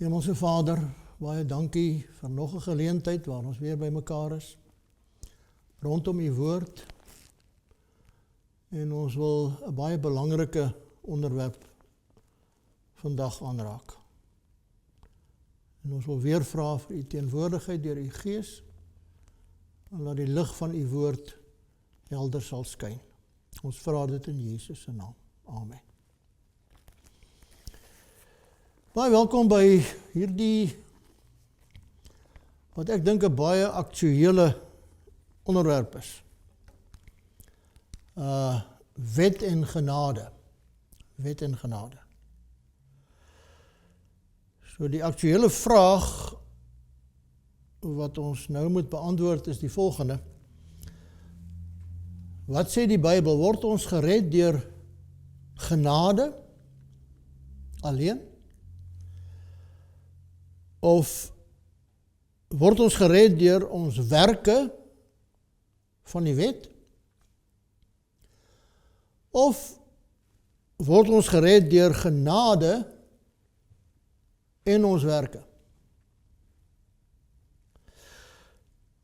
Hemelse Vader, baie dankie vir nog 'n geleentheid waar ons weer by mekaar is, rondom u woord. En ons wil 'n baie belangrike onderwerp vandag aanraak. En ons wil weer vra vir u teenwoordigheid deur u Gees, en laat die lig van u woord helder sal skyn. Ons vra dit in Jesus se naam. Amen. Baie welkom by hierdie, wat ek dink 'n baie aktuele onderwerp is. Wet en genade. Wet en genade. So die aktuele vraag wat ons nou moet beantwoord is die volgende. Wat sê die Bybel? Word ons gered deur genade alleen? Of word ons gered deur ons werke van die wet? Of word ons gered deur genade en ons werke?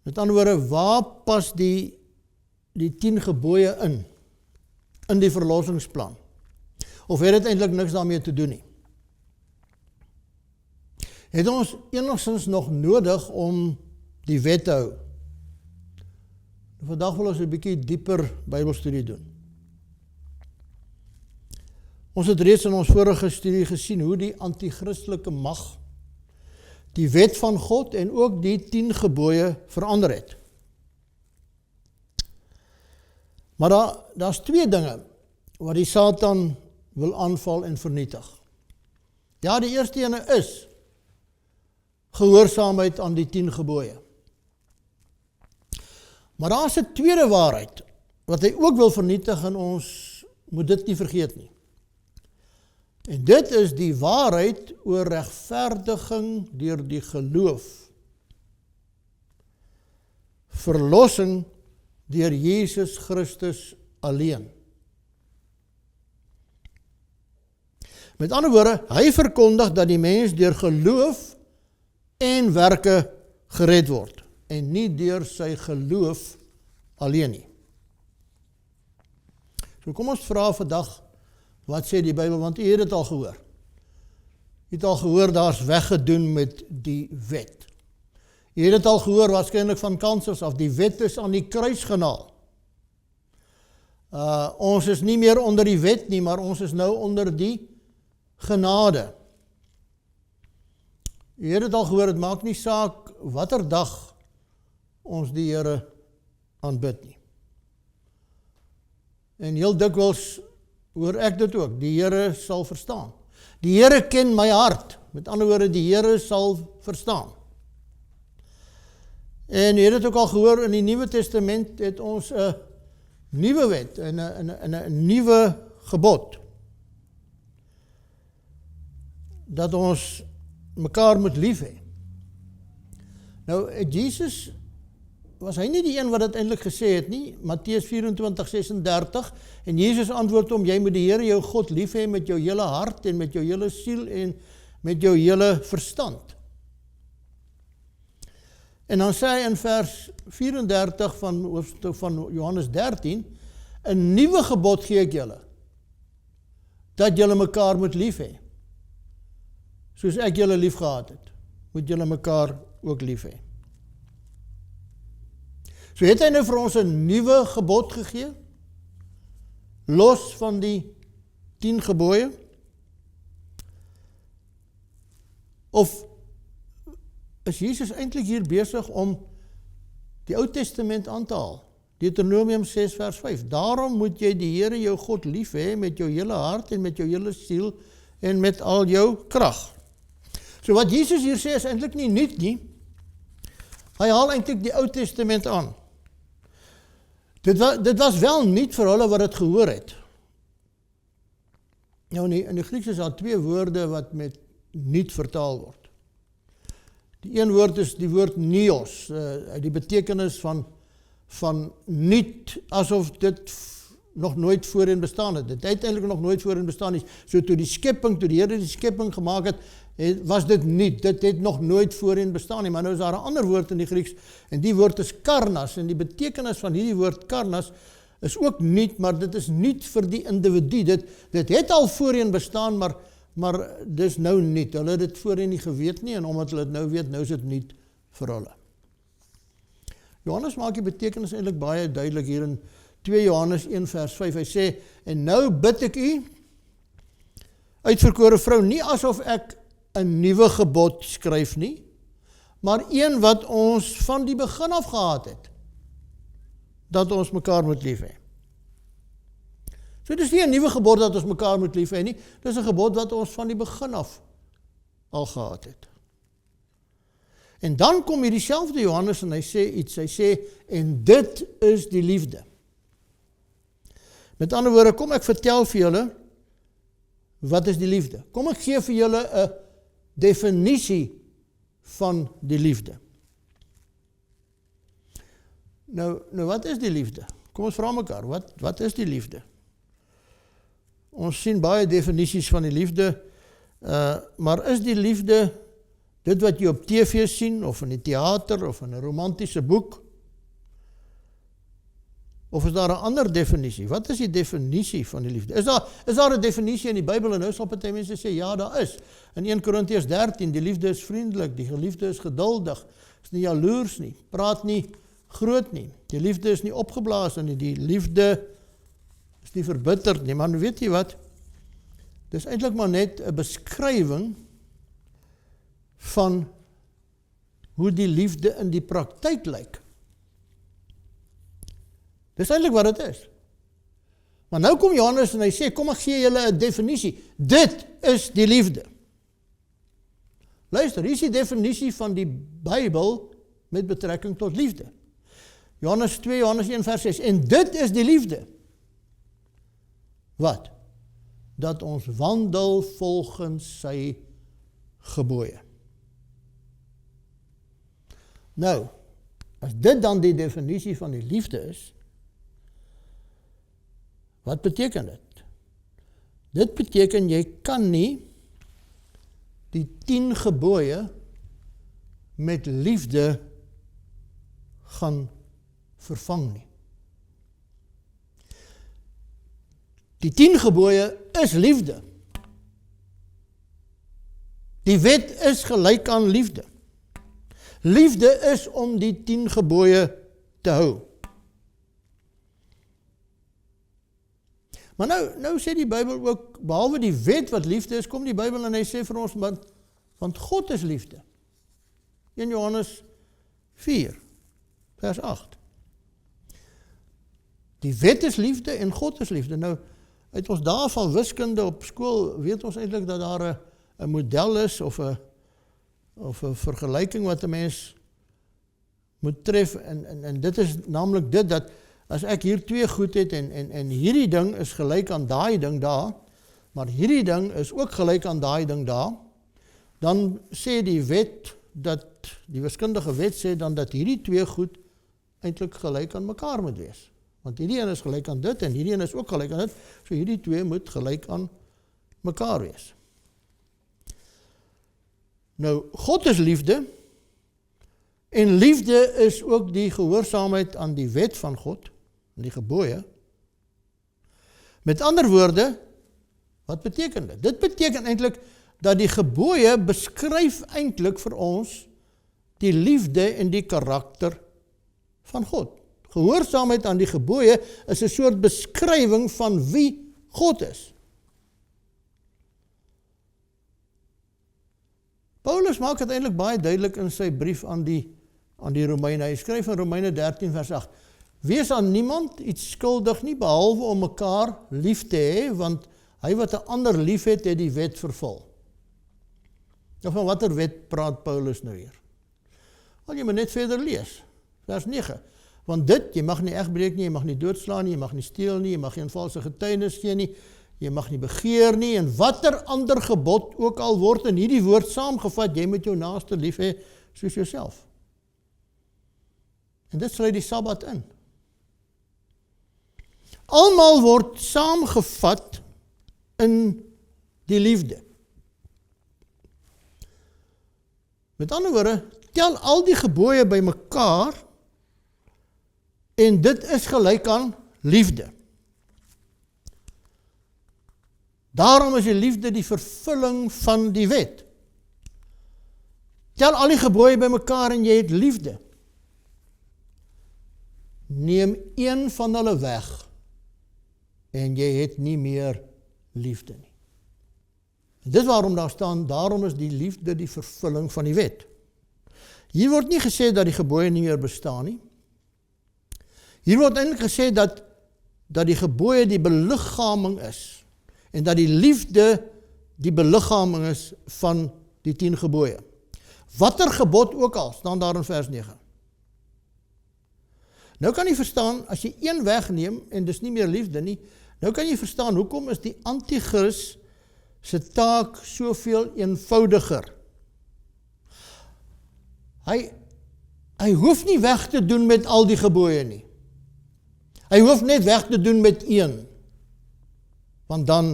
Met ander woorde, waar pas die 10 gebooie in die verlossingsplan? Of het dit eintlik niks daarmee te doen nie? Het ons enigstens nog nodig om die wet te hou? Vandag wil ons 'n bietjie dieper Bybelstudie doen. Ons het reeds in ons vorige studie gesien hoe die anti-christelike mag die wet van God en ook die 10 gebooie verander het. Maar daar's 2 dinge wat die Satan wil aanval en vernietig. Ja, die eerste ene is gehoorsaamheid aan die 10 gebooie. Maar daar is 'n tweede waarheid wat hy ook wil vernietig en ons moet dit nie vergeet nie. En dit is die waarheid oor regverdiging deur die geloof. Verlossing deur Jesus Christus alleen. Met ander woorde, hy verkondig dat die mens deur geloof en werke gered word, en nie deur sy geloof alleen nie. So kom ons vra vandag, wat sê die Bybel, want u het dit al gehoor. U het al gehoor, daar's weggedoen met die wet. U het dit al gehoor, waarskynlik van kansels af, die wet is aan die kruis genaal. Ons is nie meer onder die wet nie, maar ons is nou onder die genade. U het dit al gehoor, het maak nie saak watter dag ons die Here aanbid nie. En heel dikwels hoor ek dit ook, die Here sal verstaan. Die Here ken my hart, met ander woorde, die Here sal verstaan. En u het dit ook al gehoor, in die Nuwe Testament het ons 'n nuwe wet, en 'n nuwe gebod, dat ons mekaar moet lief hê. Nou, Jesus, was hy nie die een wat dit eintlik gesê het nie, Matteus 24:36, en Jesus antwoord hom, jy moet die Here jou God lief hê met jou hele hart, en met jou hele siel, en met jou hele verstand. En dan sê hy in vers 34 van Johannes 13, 'n nuwe gebod gee ek julle, dat julle mekaar moet lief hê. Soos ek julle lief gehad het, moet julle mekaar ook lief hê. So het hy nou vir ons 'n nuwe gebod gegee, los van die 10 gebooie? Of is Jesus eintlik hier besig om die Ou Testament aan te haal? Deuteronomium 6 vers 5. Daarom moet jy die Here jou God lief hê met jou hele hart en met jou hele siel en met al jou krag. So wat Jesus hier sê is eintlik nie nuut nie. Hy haal eintlik die Ou Testament aan. Dit was wel nuut vir hulle wat dit gehoor het. Nou in die Grieks is daar 2 woorde wat met nuut vertaal word. Die een woord is die woord neos, die betekenis van nuut, asof dit nog nooit voorheen bestaan het. Dit het eintlik nog nooit voorheen bestaan nie. So toe die Here die skepping gemaak het, was dit nie, dit het nog nooit voorheen bestaan nie, maar nou is daar 'n ander woord in die Grieks, en die woord is karnas, en die betekenis van hierdie woord karnas is ook nuut, maar dit is nuut vir die individu, dit het al voorheen bestaan, maar dis nou nuut, hulle het dit voorheen nie geweet nie, en omdat hulle dit nou weet, nou is dit nuut vir hulle. Johannes maak die betekenis eintlik baie duidelik hier in 2 Johannes 1 vers 5, hy sê, en nou bid ek u, uitverkore vrou, nie asof ek 'n nuwe gebod skryf nie, maar een wat ons van die begin af gehad het, dat ons mekaar moet lief hê. So dit is nie 'n nuwe gebod dat ons mekaar moet lief hê nie, dit is 'n gebod wat ons van die begin af al gehad het. En dan kom hier dieselfde Johannes en hy sê iets, hy sê, en dit is die liefde. Met ander woorde, kom ek vertel vir julle, wat is die liefde? Kom ek gee vir julle 'n definisie van die liefde. Nou wat is die liefde? Kom ons vra mekaar, wat is die liefde? Ons sien baie definisies van die liefde, maar is die liefde dit wat jy op TV sien, of in die theater, of in 'n romantiese boek? Of is daar 'n ander definisie? Wat is die definisie van die liefde? Is daar 'n definisie in die Bybel, en nou sal party mense sê, ja, daar is. In 1 Korintiërs 13, die liefde is vriendelik, die geliefde is geduldig, is nie jaloers nie, praat nie groot nie, die liefde is nie opgeblaas nie, die liefde is nie verbitterd nie, maar weet jy wat? Dis eintlik maar net 'n beskrywing van hoe die liefde in die praktyk lyk. Dis eintlik wat dit is. Maar nou kom Johannes en hy sê, kom ek gee julle 'n definisie. Dit is die liefde. Luister, hier is die definisie van die Bybel met betrekking tot liefde. Johannes 1 vers 6, en dit is die liefde. Wat? Dat ons wandel volgens sy gebooie. Nou, as dit dan die definisie van die liefde is, wat beteken dit? Dit beteken jy kan nie die 10 gebooie met liefde gaan vervang nie. Die 10 gebooie is liefde. Die wet is gelyk aan liefde. Liefde is om die 10 gebooie te hou. Maar nou sê die Bybel ook, behalwe die wet wat liefde is, kom die Bybel en hy sê vir ons, want God is liefde. 1 Johannes 4, vers 8. Die wet is liefde en God is liefde. Nou, uit ons dae van wiskunde op skool, weet ons eintlik dat daar 'n model is, of 'n vergelyking wat 'n mens moet tref, en dit is naamlik dit, dat as ek hier 2 goed het, en hierdie ding is gelyk aan daai ding daar, maar hierdie ding is ook gelyk aan daai ding daar, dan sê die wet, die wiskundige wet sê dan dat hierdie 2 goed eintlik gelyk aan mekaar moet wees. Want hierdie een is gelyk aan dit, en hierdie een is ook gelyk aan dit, so hierdie 2 moet gelyk aan mekaar wees. Nou, God is liefde, en liefde is ook die gehoorsaamheid aan die wet van God, die gebooie. Met ander woorde, wat beteken dit? Dit beteken eintlik dat die gebooie beskryf eintlik vir ons die liefde en die karakter van God. Gehoorsaamheid aan die gebooie is 'n soort beskrywing van wie God is. Paulus maak dit eintlik baie duidelik in sy brief aan die Romeine. Hy skryf in Romeine 13 vers 8, wees aan niemand iets skuldig nie, behalwe om mekaar lief te hê, want hy wat 'n ander lief het, het die wet vervul. Nou van watter wet praat Paulus nou hier? Wel, jy moet net verder lees, vers 9. Want dit, jy mag nie egbreek nie, jy mag nie doodslaan nie, jy mag nie steel nie, jy mag geen valse getuienis gee nie, jy mag nie begeer nie, en watter ander gebod ook al word in hierdie woord saamgevat, jy moet jou naaste lief hê soos jouself. En dit sluit die Sabbat in. Almal word saamgevat in die liefde. Met ander woorde, tel al die gebooie bymekaar en dit is gelyk aan liefde. Daarom is die liefde die vervulling van die wet. Tel al die gebooie bymekaar en jy het liefde. Neem een van hulle weg en jy het nie meer liefde nie. Dis waarom daar staan, daarom is die liefde die vervulling van die wet. Hier word nie gesê dat die gebooie nie meer bestaan nie. Hier word eintlik gesê dat die gebooie die beliggaaming is en dat die liefde die beliggaaming is van die 10 gebooie. Watter gebod ook al, staan daar in vers 9. Nou kan jy verstaan, as jy een wegneem en dis nie meer liefde nie, nou kan jy verstaan, hoekom is die anti-kris se taak soveel eenvoudiger. Hy hoef nie weg te doen met al die gebooie nie. Hy hoef net weg te doen met een, want dan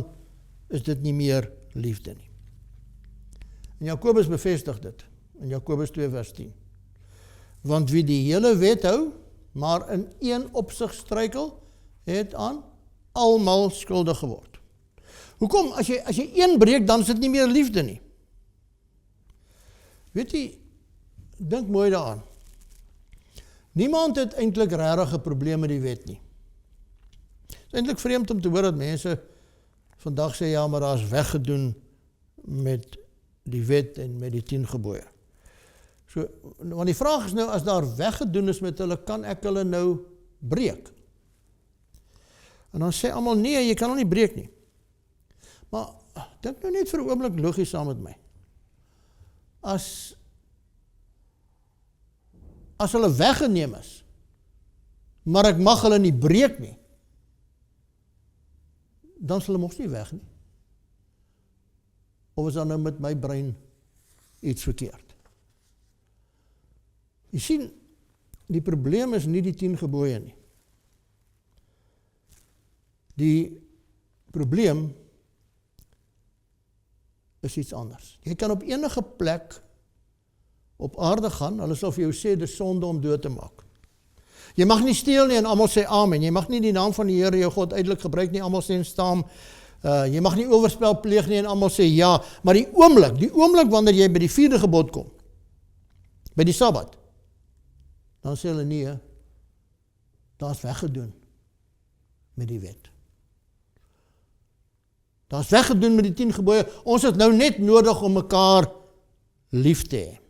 is dit nie meer liefde nie. En Jakobus bevestig dit, in Jakobus 2 vers 10. Want wie die hele wet hou, maar in een opsig struikel, het aan almal skuldig geword. Hoekom? As jy een breek, dan is dit nie meer liefde nie. Weet jy, dink mooi daaraan. Niemand het eintlik regtig 'n probleem met die wet nie. Het is eintlik vreemd om te hoor dat mense vandag sê, ja, maar daar is weggedoen met die wet en met die 10 gebooie. So, want die vraag is nou, as daar weggedoen is met hulle, kan ek hulle nou breek? En dan sê almal, nee, jy kan hom nie breek nie. Maar, dink nou net vir 'n oomblik logies saam met my. As hulle weggeneem is, maar ek mag hulle nie breek nie, dan is hulle mos nie weg nie. Of is dan nou met my brein iets verkeerd? Jy sien, die probleem is nie die 10 gebooie nie. Die probleem is iets anders. Jy kan op enige plek op aarde gaan, hulle sal vir jou sê, dis sonde om dood te maak. Jy mag nie steel nie en almal sê amen. Jy mag nie die naam van die Here jou God uitelik gebruik nie, almal sê staan. Jy mag nie oorspel pleeg nie en almal sê ja. Maar die oomblik wanneer jy by die 4de gebod kom, by die Sabbat, dan sê hulle nee, daar is weggedoen met die wet. Daar is weggedoen met die 10 gebooie. Ons het nou net nodig om mekaar lief te hê.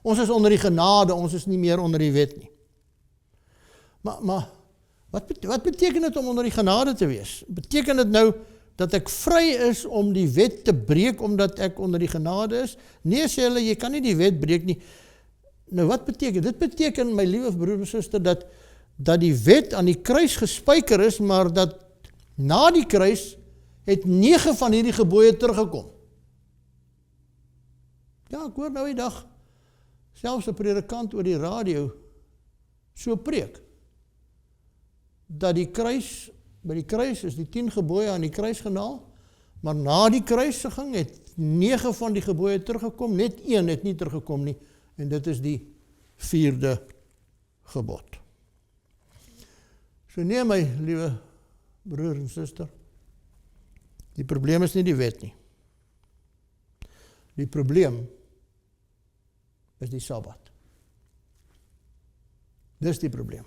Ons is onder die genade, ons is nie meer onder die wet nie. Maar wat beteken dit om onder die genade te wees? Beteken dit nou dat ek vry is om die wet te breek omdat ek onder die genade is? Nee, sê hulle, jy kan nie die wet breek nie. Nou wat beteken? Dit beteken, my liewe broer en suster, dat die wet aan die kruis gespyker is, maar dat na die kruis het 9 van hierdie gebooie teruggekom. Ja, ek hoor nou die dag, selfs 'n predikant oor die radio so preek, dat die kruis, by die kruis is die 10 gebooie aan die kruis genaal, maar na die kruisiging het 9 van die gebooie teruggekom, net 1 het nie teruggekom nie, en dit is die 4de gebod. So nee, my liewe broer en suster, die probleem is nie die wet nie. Die probleem is die Sabbat. Dis die probleem.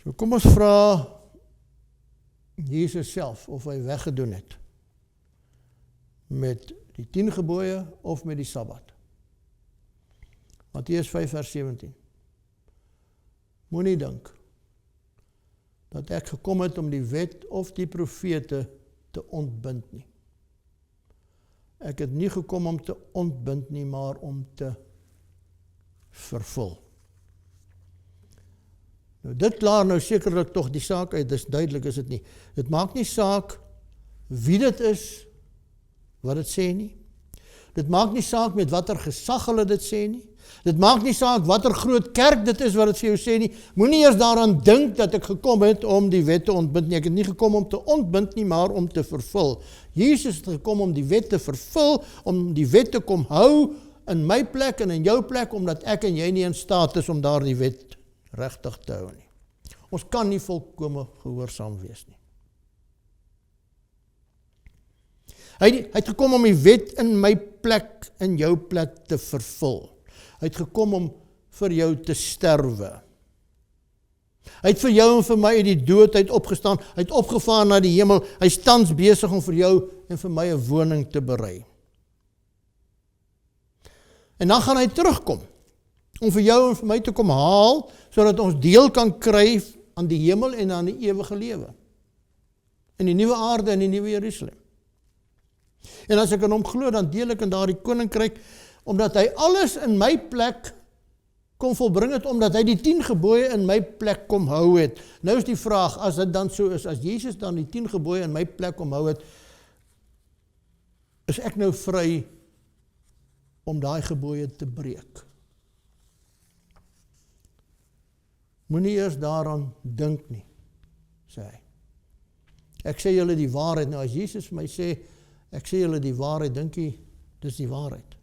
So kom ons vra Jesus self of hy weggedoen het met die 10 gebooie of met die Sabbat. Matteus 5 vers 17. Moenie dink dat ek gekom het om die wet of die profete te ontbind nie. Ek het nie gekom om te ontbind nie, maar om te vervul. Nou dit klaar nou sekerlik tog die saak uit, dis duidelik is dit nie. Dit maak nie saak wie dit is, wat dit sê nie. Dit maak nie saak met watter gesag hulle dit sê nie. Dit maak nie saak watter groot kerk dit is wat dit vir jou sê nie. Moenie eers daaraan dink dat ek gekom het om die wet te ontbind nie. Ek het nie gekom om te ontbind nie, maar om te vervul. Jesus het gekom om die wet te vervul, om die wet te kom hou in my plek en in jou plek, omdat ek en jy nie in staat is om daar die wet regtig te hou nie. Ons kan nie volkome gehoorsaam wees nie. Hy het gekom om die wet in my plek, in jou plek te vervul. Hy het gekom om vir jou te sterwe. Hy het vir jou en vir my uit die dood uit opgestaan, hy het opgevaar na die hemel, hy is tans besig om vir jou en vir my 'n woning te berei. En dan gaan hy terugkom, om vir jou en vir my te kom haal, sodat ons deel kan kry aan die hemel en aan die ewige lewe. In die nuwe aarde en die nuwe Jerusalem. En as ek in hom glo, dan deel ek in daardie koninkryk, omdat hy alles in my plek kom volbring het, omdat hy die 10 gebooie in my plek kom hou het. Nou is die vraag, as dit dan so is, as Jesus dan die 10 gebooie in my plek kom hou het, is ek nou vry om daai gebooie te breek? Moenie eers daaraan dink nie, sê hy. Ek sê julle die waarheid. Nou as Jesus vir my sê, ek sê julle die waarheid, dink jy, dis die waarheid.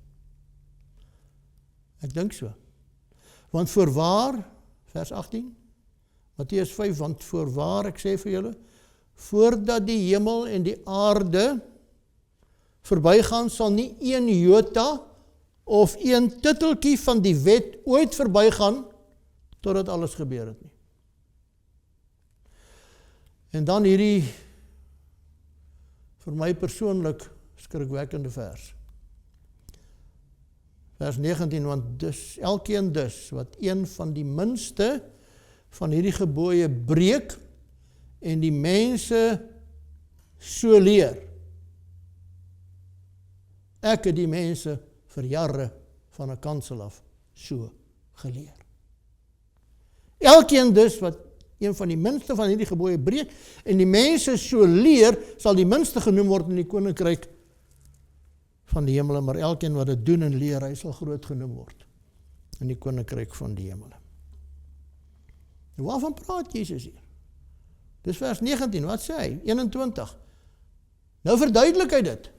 Ek dink so. Want voorwaar, vers 18, Matteus 5, want voorwaar, ek sê vir julle, voordat die hemel en die aarde verbygaan, sal nie een jota of een titteltjie van die wet ooit verbygaan, totdat alles gebeur het nie. En dan hierdie, vir my persoonlik, skrikwekkende vers. Vers 19, want dus, elkeen dus, wat een van die minste van hierdie gebooie breek, en die mense so leer. Ek het die mense vir jare van 'n kansel af so geleer. Elkeen dus, wat een van die minste van hierdie gebooie breek, en die mense so leer, sal die minste genoem word in die koninkryk van die hemele, maar elkeen wat dit doen en leer, hy sal groot genoem word in die koninkryk van die hemele. En waarvan praat Jesus hier? Dis vers 19, wat sê hy? 21. Nou verduidelik hy dit,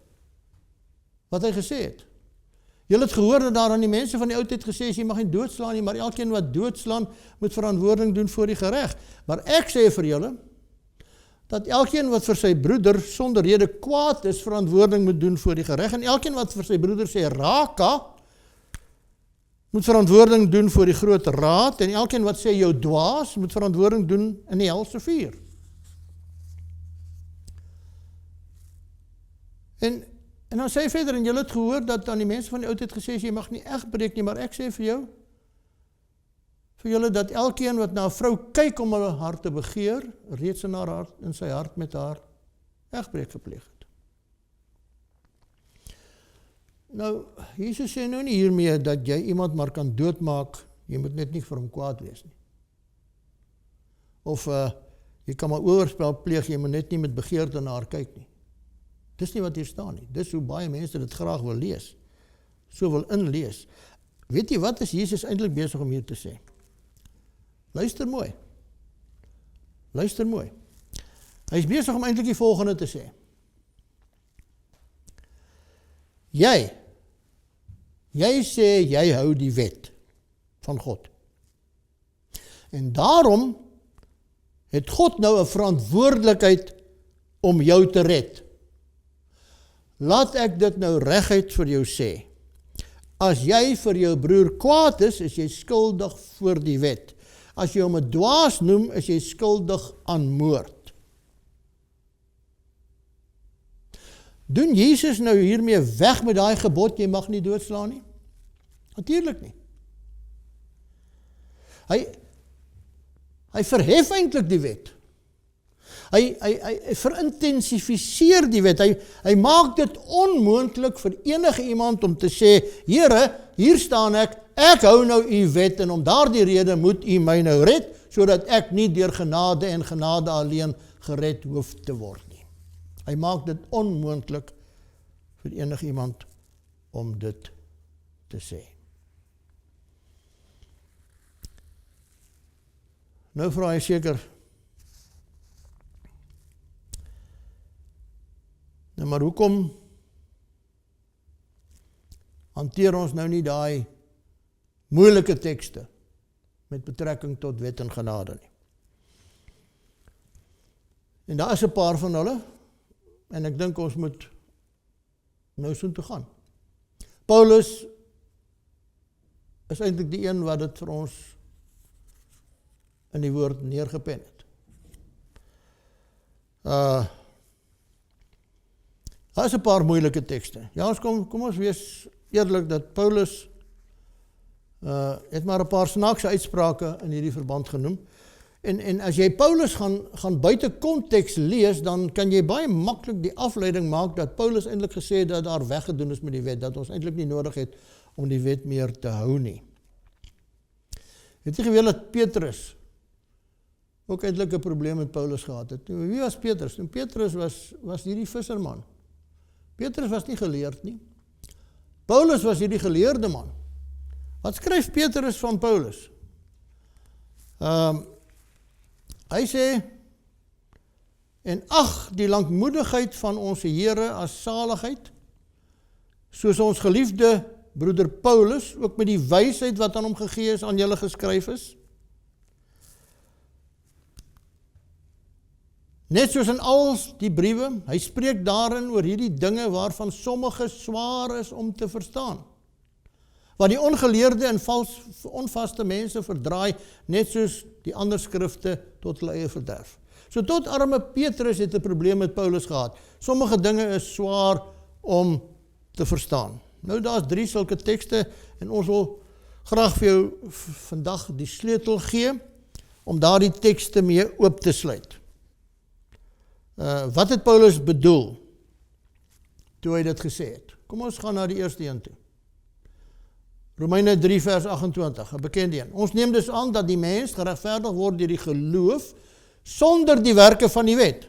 wat hy gesê het. Julle het gehoor dat daar aan die mense van die oudheid gesê is, jy mag nie doodslaan nie, maar elkeen wat doodslaan, moet verantwoording doen voor die gereg. Maar ek sê vir julle, dat elkeen wat vir sy broeder sonder rede kwaad is, verantwoording moet doen voor die gereg, en elkeen wat vir sy broeder sê raka, moet verantwoording doen voor die groot raad, en elkeen wat sê jou dwaas, moet verantwoording doen in die helse vuur. En dan sê hy verder, en julle het gehoor dat aan die mense van die oudheid gesê is, jy mag nie egbreek nie, maar ek sê vir jou, vir julle dat elkeen wat na 'n vrou kyk om hulle hart te begeer, reeds in sy hart met haar egbreek gepleeg het. Nou, Jesus sê nou nie hiermee dat jy iemand maar kan doodmaak, jy moet net nie vir hom kwaad wees nie. Of jy kan maar oorspel pleeg, jy moet net nie met begeerte na haar kyk nie. Dis nie wat hier staan nie. Dis hoe baie mense dit graag wil lees. So wil inlees. Weet jy wat is Jesus eintlik besig om hier te sê? Luister mooi. Luister mooi. Hy is besig om eintlik die volgende te sê. Jy sê jy hou die wet van God. En daarom het God nou 'n verantwoordelikheid om jou te red. Laat ek dit nou reguit vir jou sê. As jy vir jou broer kwaad is jy skuldig voor die wet. As jy hom 'n dwaas noem, is jy skuldig aan moord. Doen Jesus nou hiermee weg met daai gebod, jy mag nie doodslaan nie? Natuurlik nie. Hy verhef eintlik die wet. Hy verintensifiseer die wet. Hy maak dit onmoontlik vir enige iemand om te sê, Here, hier staan ek hou nou u wet en om daardie rede moet u my nou red, sodat ek nie deur genade en genade alleen gered hoef te word nie. Hy maak dit onmoontlik vir enige iemand om dit te sê. Nou vra hy seker, nou Maar hoekom hanteer ons nou nie daai moeilike tekste met betrekking tot wet en genade nie? En daar is 'n paar van hulle, en ek dink ons moet nou soontoe gaan. Paulus is eintlik die een wat dit vir ons in die woord neergepen het. Daar is 'n paar moeilike tekste. Ja, kom ons wees eerlik dat Paulus het maar 'n paar snaakse uitsprake in hierdie verband genoem. En as jy Paulus gaan buite konteks lees, dan kan jy baie maklik die afleiding maak dat Paulus eintlik gesê het dat daar weggedoen is met die wet, dat ons eintlik nie nodig het om die wet meer te hou nie. Het jy geweet dat Petrus ook eintlik 'n probleem met Paulus gehad het? Wie was Petrus? En Petrus was hierdie visserman. Petrus was nie geleerd nie. Paulus was hierdie geleerde man. Wat skryf Petrus van Paulus? Hy sê, en ag die lankmoedigheid van ons Here as saligheid, soos ons geliefde broeder Paulus, ook met die wysheid wat aan hom gegee is, aan julle geskryf is. Net soos in al die briewe, hy spreek daarin oor hierdie dinge waarvan sommige swaar is om te verstaan. Wat die ongeleerde en onvaste mense verdraai, net soos die ander skrifte tot hulle eie verderf. So tot arme Petrus het 'n probleem met Paulus gehad. Sommige dinge is swaar om te verstaan. Nou daar's 3 sulke tekste en ons wil graag vir jou vandag die sleutel gee om daardie tekste mee oop te sluit. Wat het Paulus bedoel toe hy dit gesê het? Kom ons gaan na die eerste een toe. Romeine 3 vers 28, 'n bekende een. Ons neem dus aan dat die mens geregverdig word deur die geloof sonder die werke van die wet.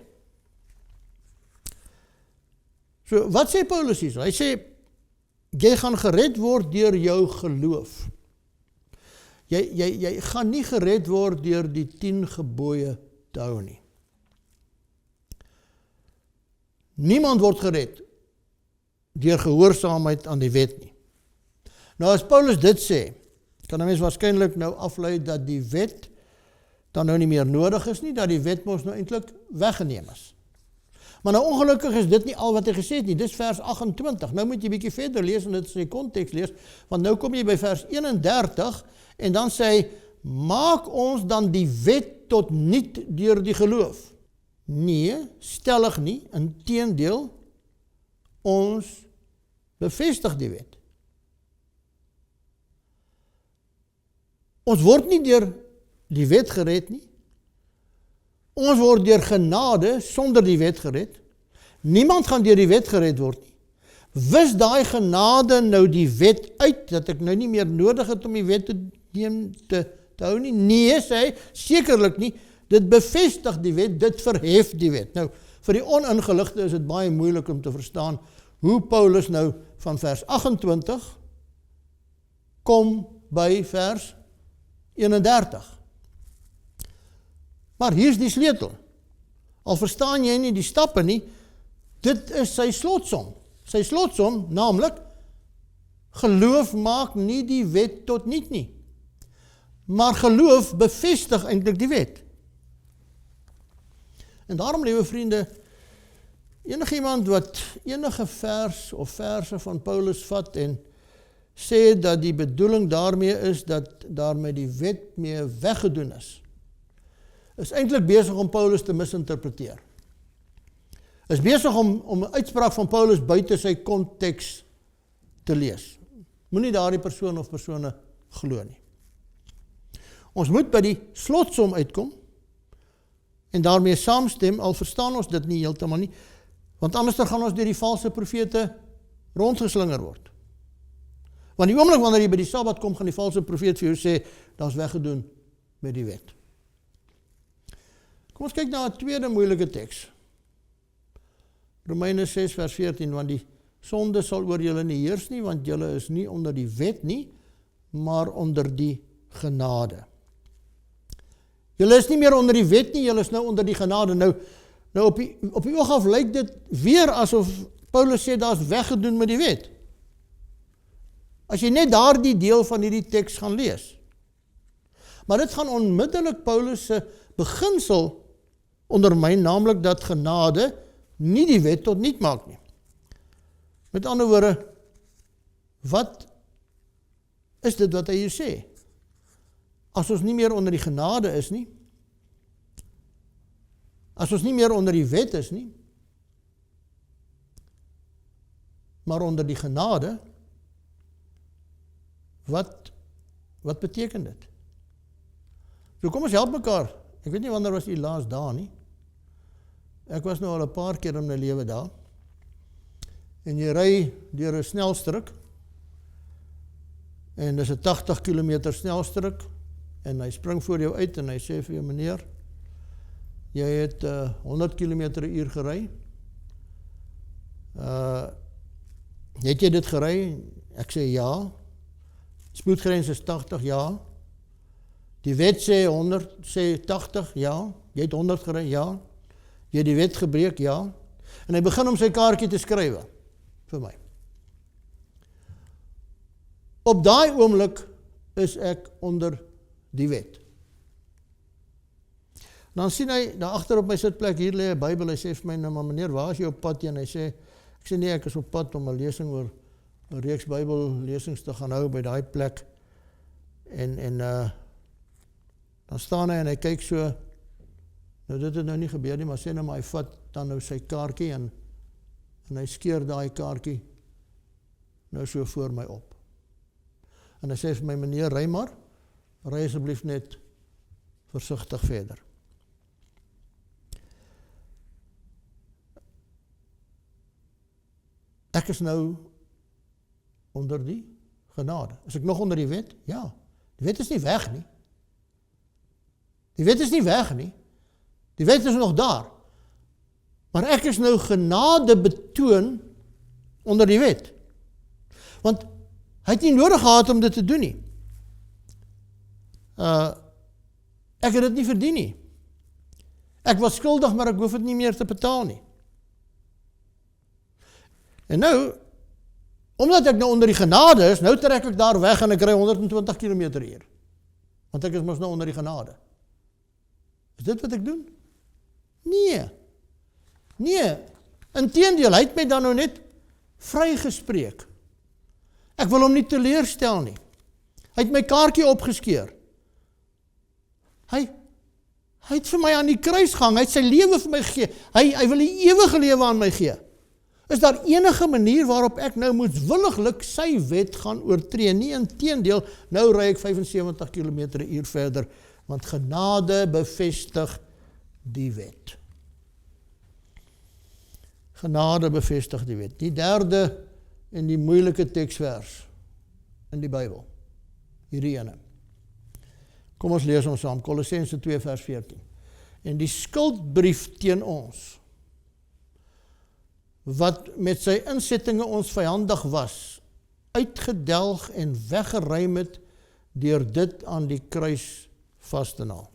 So, wat sê Paulus hier? Hy sê, jy gaan gered word deur jou geloof. Jy gaan nie gered word deur die 10 gebooie te hou nie. Niemand word gered deur gehoorsaamheid aan die wet nie. Nou as Paulus dit sê, kan 'n mens waarskynlik nou aflei dat die wet dan nou nie meer nodig is nie, dat die wet mos nou eintlik weggeneem is. Maar nou ongelukkig is dit nie al wat hy gesê het nie, dis vers 28. Nou moet jy bietjie verder lees en dit in sy konteks lees, want nou kom jy by vers 31 en dan sê hy, maak ons dan die wet tot niet deur die geloof. Nee, stellig nie, inteendeel, ons bevestig die wet. Ons word nie deur die wet gered nie. Ons word deur genade sonder die wet gered. Niemand gaan deur die wet gered word nie. Wis daai genade nou die wet uit, dat ek nou nie meer nodig het om die wet te hou nie? Nee, sê hy, sekerlik nie. Dit bevestig die wet, dit verhef die wet. Nou, vir die oningeligte is dit baie moeilik om te verstaan hoe Paulus nou van vers 28 kom by vers 31. Maar hier is die sleutel. Al verstaan jy nie die stappe nie, dit is sy slotsom. Sy slotsom, naamlik, geloof maak nie die wet tot niet nie. Maar geloof bevestig eintlik die wet. En daarom, liewe vriende, enigiemand wat enige vers of verse van Paulus vat en sê dat die bedoeling daarmee is dat daarmee die wet mee weggedoen is eintlik besig om Paulus te misinterpreteer. Is besig om 'n uitspraak van Paulus buite sy konteks te lees. Moenie daardie persoon of persone glo nie. Ons moet by die slotsom uitkom en daarmee saamstem, al verstaan ons dit nie heeltemal nie, want anders dan gaan ons deur die valse profete rondgeslinger word. Want die oomblik wanneer jy by die Sabbat kom, gaan die valse profeet vir jou sê, daar's weggedoen met die wet. Kom ons kyk na 'n tweede moeilike teks. Romeine 6 vers 14, want die sonde sal oor julle nie heers nie, want julle is nie onder die wet nie, maar onder die genade. Julle is nie meer onder die wet nie, julle is nou onder die genade. Nou op die oog af lyk dit weer asof Paulus sê daar's weggedoen met die wet. As jy net daardie deel van hierdie teks gaan lees. Maar dit gaan onmiddellik Paulus se beginsel ondermyn, naamlik dat genade nie die wet tot niet maak nie. Met ander woorde, wat is dit wat hy hier sê? As ons nie meer onder die genade is nie, as ons nie meer onder die wet is nie, maar onder die genade, wat beteken dit? So kom ons help mekaar. Ek weet nie wanneer was u laas daar nie. Ek was nou al 'n paar keer in my lewe daar. En jy ry deur 'n snelstrik, en dis 'n 80 km snelstrik, en hy spring voor jou uit en hy sê vir jou, meneer, jy het 100 km/h gery. Het jy dit gery? Ek sê ja. Spoedgrens is 80, ja. Die wet sê 100, sê 80, ja. Jy het 100 gery, ja. Jy het die wet gebreek, ja. En hy begin om sy kaartjie te skrywe vir my. Op daai oomblik is ek onder die wet. Dan sien hy, daar agter op my sitplek, hier lê 'n Bybel, hy sê vir my, nou maar meneer, waar is jy op pad heen? Hy sê, ek sê nee, ek is op pad om 'n lesing oor 'n reeks Bybellesings te gaan hou by daai plek. En dan staan hy en hy kyk so, nou dit het nou nie gebeur nie, maar sê nou maar hy vat dan nou sy kaartjie en hy skeer daai kaartjie nou so voor my op. En hy sê vir my, meneer, ry maar, ry asseblief net versigtig verder. Ek is nou onder die genade. Is ek nog onder die wet? Ja. Die wet is nie weg nie. Die wet is nie weg nie. Die wet is nog daar. Maar ek is nou genade betoon onder die wet. Want hy het nie nodig gehad om dit te doen nie. Ek het dit nie verdien nie. Ek was skuldig, maar ek hoef dit nie meer te betaal nie. En nou, omdat ek nou onder die genade is, nou trek ek daar weg en ek ry 120 km/h. Want ek is mos nou onder die genade. Is dit wat ek doen? Nee. Nee. Inteendeel, hy het my dan nou net vrygespreek. Ek wil hom nie teleurstel nie. Hy het my kaartjie opgeskeer. Hy het vir my aan die kruis gehang, hy het sy lewe vir my gegee. Hy wil die ewige lewe aan my gee. Is daar enige manier waarop ek nou moetswilliglik sy wet gaan oortree? Nie, inteendeel, nou ry ek 75 km/h verder, want genade bevestig die wet. Genade bevestig die wet. Die derde en die moeilike teksvers in die Bybel. Hierdie ene. Kom ons lees hom saam, Kolossense 2 vers 14. En die skuldbrief teen ons, wat met sy insettinge ons vyandig was, uitgedelg en weggeruim het deur dit aan die kruis vas te naal.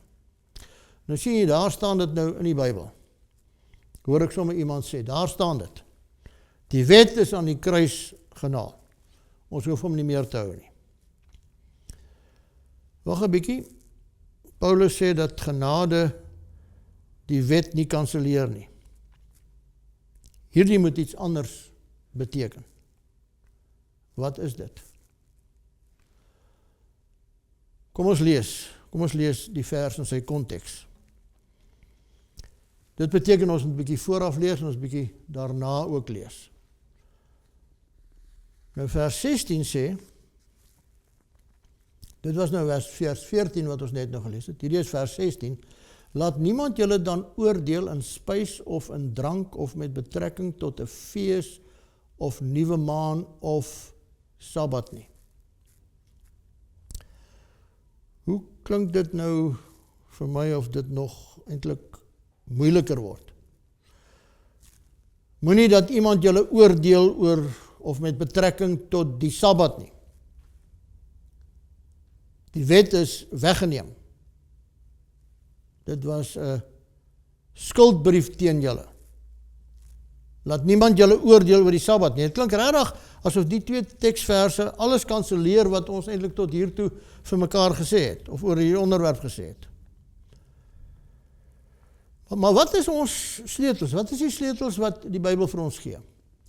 Nou sien jy, daar staan dit nou in die Bybel. Hoor ek sommer iemand sê, daar staan dit. Die wet is aan die kruis genaal. Ons hoef hom nie meer te hou nie. Wag 'n bietjie. Paulus sê dat genade die wet nie kanselleer nie. Hierdie moet iets anders beteken. Wat is dit? Kom ons lees die vers in sy konteks. Dit beteken ons moet 'n bietjie vooraf lees en ons 'n bietjie daarna ook lees. Nou vers 16 sê, dit was nou vers 14 wat ons net nog gelees het, hierdie is vers 16, laat niemand julle dan oordeel in spys of in drank of met betrekking tot 'n fees of nuwe maan of Sabbat nie. Hoe klink dit nou vir my of dit nog eintlik moeiliker word? Moenie dat iemand julle oordeel oor of met betrekking tot die Sabbat nie. Die wet is weggeneem. Dit was 'n skuldbrief teen julle. Laat niemand julle oordeel oor die Sabbat nie. Het klink regtig asof die twee teksverse alles kanselleer wat ons eintlik tot hiertoe vir mekaar gesê het, of oor hierdie onderwerp gesê het. Maar wat is ons sleutels? Wat is die sleutels wat die Bybel vir ons gee?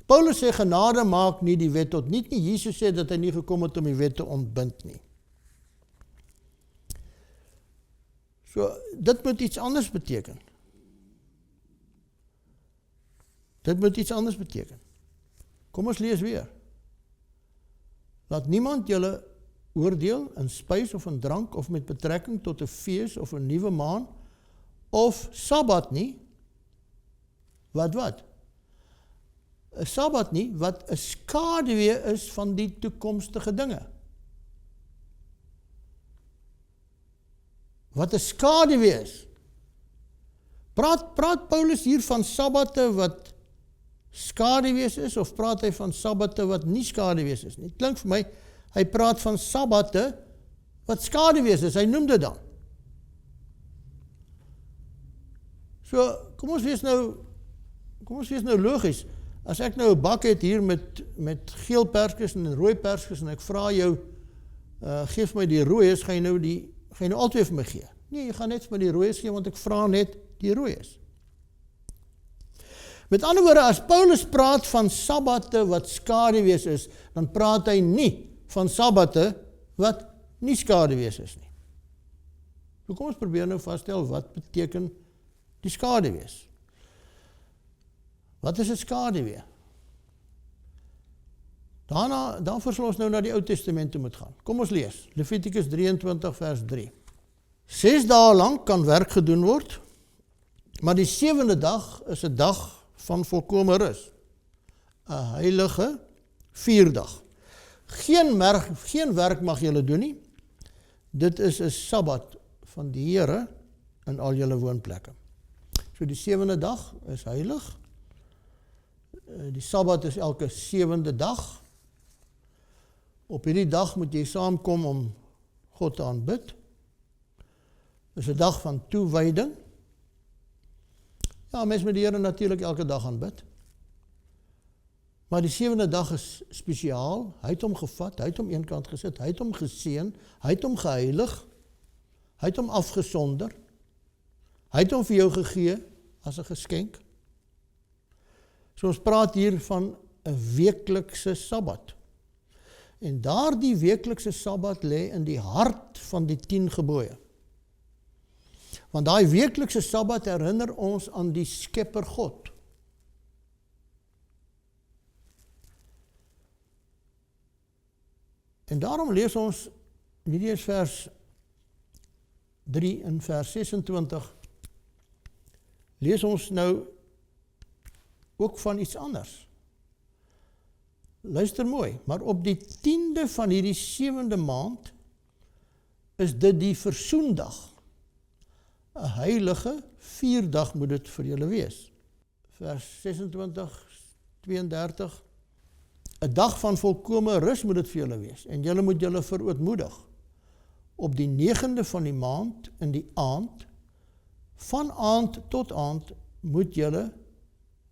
Paulus sê genade maak nie die wet tot niet nie. Jesus sê dat hy nie gekom het om die wet te ontbind nie. So, dit moet iets anders beteken. Dit moet iets anders beteken. Kom ons lees weer. Laat niemand julle oordeel in spys of in drank of met betrekking tot 'n fees of 'n nuwe maan of Sabbat nie. Wat? 'n Sabbat nie wat 'n skaduwee is van die toekomstige dinge. Wat 'n skaduwee is. Praat Paulus hier van sabbate wat skaduwees is, of praat hy van sabbate wat nie skaduwees is nie? Het klink vir my, hy praat van sabbate wat skaduwees is, hy noem dit dan. So, kom ons wees nou logies. As ek nou 'n bak het hier met geel perskes en rooi perskes en ek vra jou, geef my die rooies, gaan jy nou altyd vir my gee? Nee, jy gaan net vir my die rooies gee, want ek vra net die rooies. Met ander woorde, as Paulus praat van sabbate wat skaduwees is, dan praat hy nie van sabbate wat nie skaduwees is nie. So kom ons probeer nou vasstel, wat beteken die skaduwees? Wat is 'n skaduwee? Daarvoor sal ons nou na die Ou Testament toe moet gaan. Kom ons lees, Levitikus 23 vers 3. 6 dae lank kan werk gedoen word, maar die 7de dag is 'n dag van volkome rus. 'n heilige vierdag. Geen werk mag julle doen nie. Dit is 'n Sabbat van die Here in al julle woonplekke. So die 7de dag is heilig. Die Sabbat is elke 7de dag. Op hierdie dag moet jy saamkom om God te aanbid. Dit is 'n dag van toewyding. Ja, mens moet die Here natuurlik elke dag aanbid. Maar die 7de dag is spesiaal. Hy het hom gevat, hy het hom eenkant gesit, hy het hom geseën, hy het hom geheilig, hy het hom afgesonder, hy het hom vir jou gegee as 'n geskenk. So ons praat hier van 'n weeklikse Sabbat. En daardie weeklikse Sabbat lê in die hart van die 10 gebooie. Want daai weeklikse Sabbat herinner ons aan die Skepper God. En daarom lees ons, hierdie is vers 3 en vers 26, lees ons nou ook van iets anders. Luister mooi, maar op die 10de van hierdie 7de maand is dit die versoendag. 'n heilige vierdag moet dit vir julle wees. Vers 26, 32, 'n dag van volkome rus moet dit vir julle wees, en julle moet julle verootmoedig. Op die 9de van die maand, in die aand, van aand tot aand, moet julle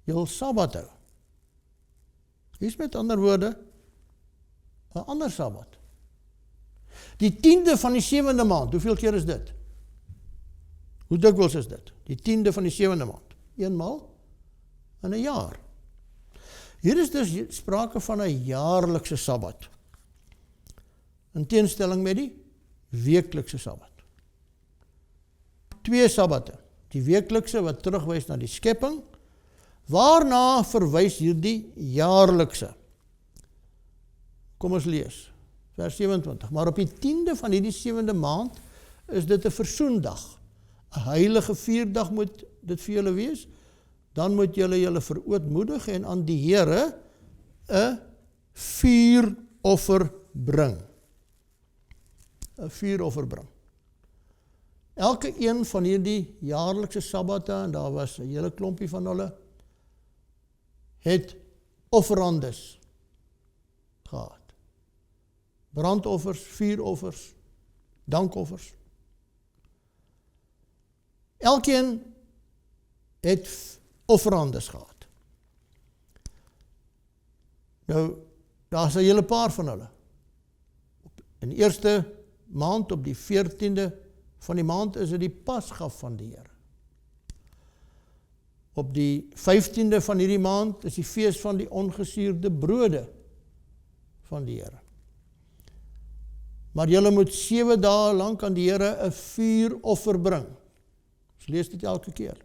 jul Sabbat hou. Hier is met ander woorde 'n ander Sabbat. Die 10de van die 7de maand, hoeveel keer is dit? Hoe dikwels is dit? Die 10de van die 7de maand. Eenmaal in 'n jaar. Hier is dus sprake van 'n jaarlikse Sabbat. In teenstelling met die weeklikse Sabbat. 2 Sabbate. Die weeklikse wat terugwys na die skepping, waarna verwys hierdie jaarlikse? Kom ons lees, vers 27. Maar op die 10de van hierdie 7de maand is dit 'n versoendag. 'n heilige vierdag moet dit vir julle wees. Dan moet julle verootmoedig en aan die Here 'n vuuroffer bring. 'n vuuroffer bring. Elke een van hierdie jaarlikse sabbate, en daar was 'n hele klompie van hulle, het offerandes gehad. Brandoffers, vuuroffers, dankoffers. Elkeen het offerandes gehad. Nou, daar is 'n hele paar van hulle. In die eerste maand, op die 14de van die maand, is dit die Pasga van die Here. Op die 15de van hierdie maand is die fees van die ongesuurde brode van die Here. Maar julle moet 7 dae lank aan die Here 'n vuuroffer bring. Ons lees dit elke keer.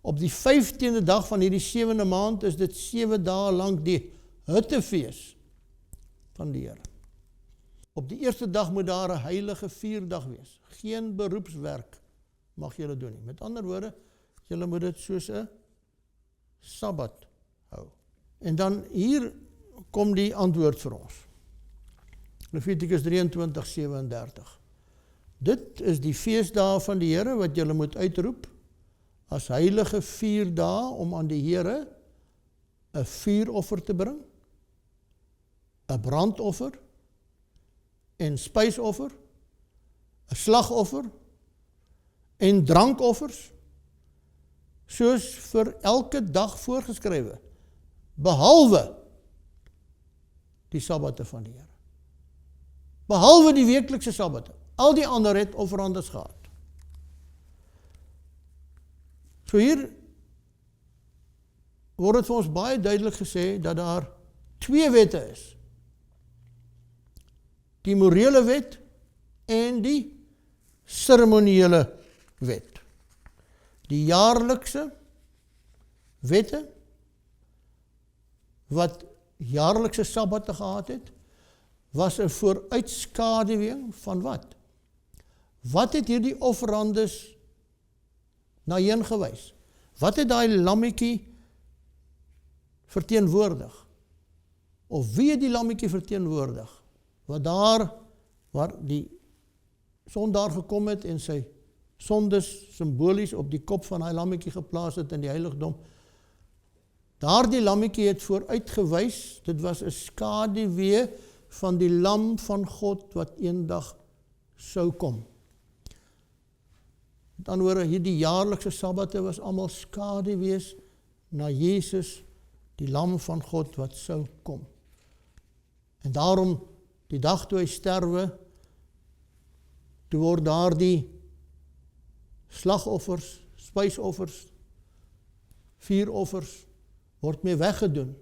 Op die 15de dag van hierdie 7de maand is dit 7 dae lank die Hittefees van die Here. Op die eerste dag moet daar 'n heilige vierdag wees. Geen beroepswerk mag julle doen nie. Met ander woorde, julle moet dit soos 'n Sabbat hou. En dan hier kom die antwoord vir ons. Levitikus 23:37. Dit is die feesdae van die Here wat julle moet uitroep as heilige 4 dae om aan die Here 'n vuuroffer te bring, 'n brandoffer en spysoffer, 'n slagoffer en drankoffers, soos vir elke dag voorgeskrywe, behalwe die Sabbate van die Here. Behalwe die weeklikse Sabbate. Al die ander het offerandes gehad. So hier word het vir ons baie duidelik gesê dat daar 2 wette is. Die morele wet en die seremoniele wet. Die jaarlikse wette, wat jaarlikse Sabbate gehad het, was 'n vooruitskaduwing van wat? Wat het hierdie offerandes na heen gewys? Wat het daai lammetjie verteenwoordig? Of wie het die lammetjie verteenwoordig? Wat daar, waar die sondaar gekom het en sy sondes simbolies op die kop van hy lammetjie geplaas het in die heiligdom. Daardie lammetjie het vooruitgewys, dit was 'n skaduwee van die lam van God wat eendag sou kom. Met ander woorde, hierdie jaarlikse Sabbate was almal skaduwees na Jesus, die lam van God wat sou kom. En daarom, die dag toe hy sterwe, toe word daardie slagoffers, spysoffers, vuuroffers, word mee weggedoen.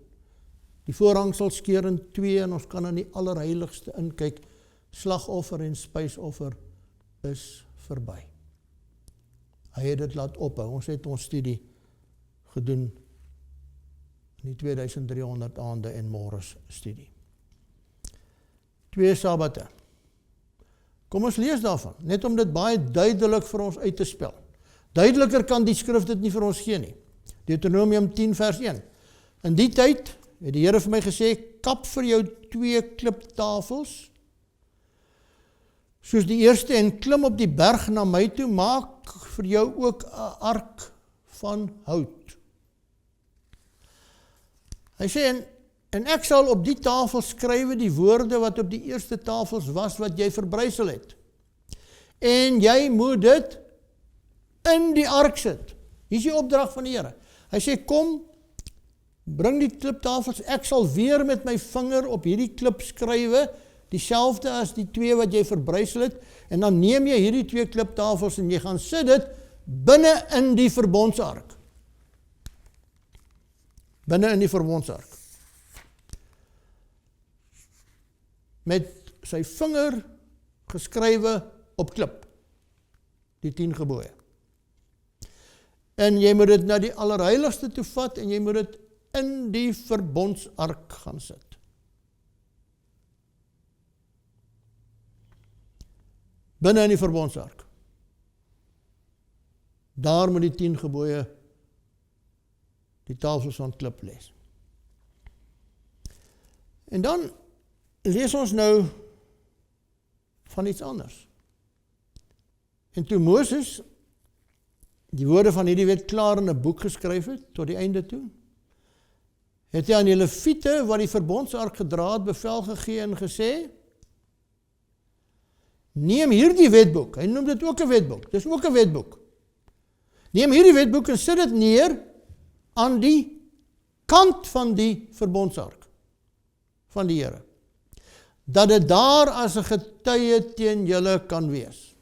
Die voorhangsel skeur in 2 en ons kan in die allerheiligste inkyk. Slagoffer en spysoffer is verby. Hy het dit laat ophou. Ons het ons studie gedoen in die 2300 aande en môres studie. 2 Sabbate. Kom ons lees daarvan, net om dit baie duidelik vir ons uit te spel. Duideliker kan die skrif dit nie vir ons gee nie. Deuteronomium 10 vers 1. In die tyd het die Here vir my gesê, kap vir jou 2 kliptafels, soos die eerste, en klim op die berg na my toe, maak vir jou ook 'n ark van hout. Hy sê, en ek sal op die tafel skrywe die woorde wat op die eerste tafels was, wat jy verbrysel het. En jy moet dit in die ark sit. Hier is die opdrag van die Here. Hy sê, kom, bring die kliptafels, ek sal weer met my vinger op hierdie klip skrywe, dieselfde as die 2 wat jy verbrysel het, en dan neem jy hierdie 2 kliptafels en jy gaan sit dit binne in die verbondsark. Binne in die verbondsark. Met sy vinger geskrywe op klip. Die 10 gebooie. En jy moet dit na die allerheiligste toe vat en jy moet dit in die verbondsark gaan sit. Binne in die verbondsark. Daar moet die 10 gebooie, die tafels van klip lees. En dan lees ons nou van iets anders. En toe Moses die woorde van hierdie wet klaar in 'n boek geskryf het, tot die einde toe, het hy aan die Lewiete wat die verbondsark gedra het, bevel gegee en gesê, neem hierdie wetboek, hy noem dit ook 'n wetboek, dis ook 'n wetboek. Neem hierdie wetboek en sit dit neer aan die kant van die verbondsark. van die Here, dat dit daar as 'n getuie teen julle kan wees.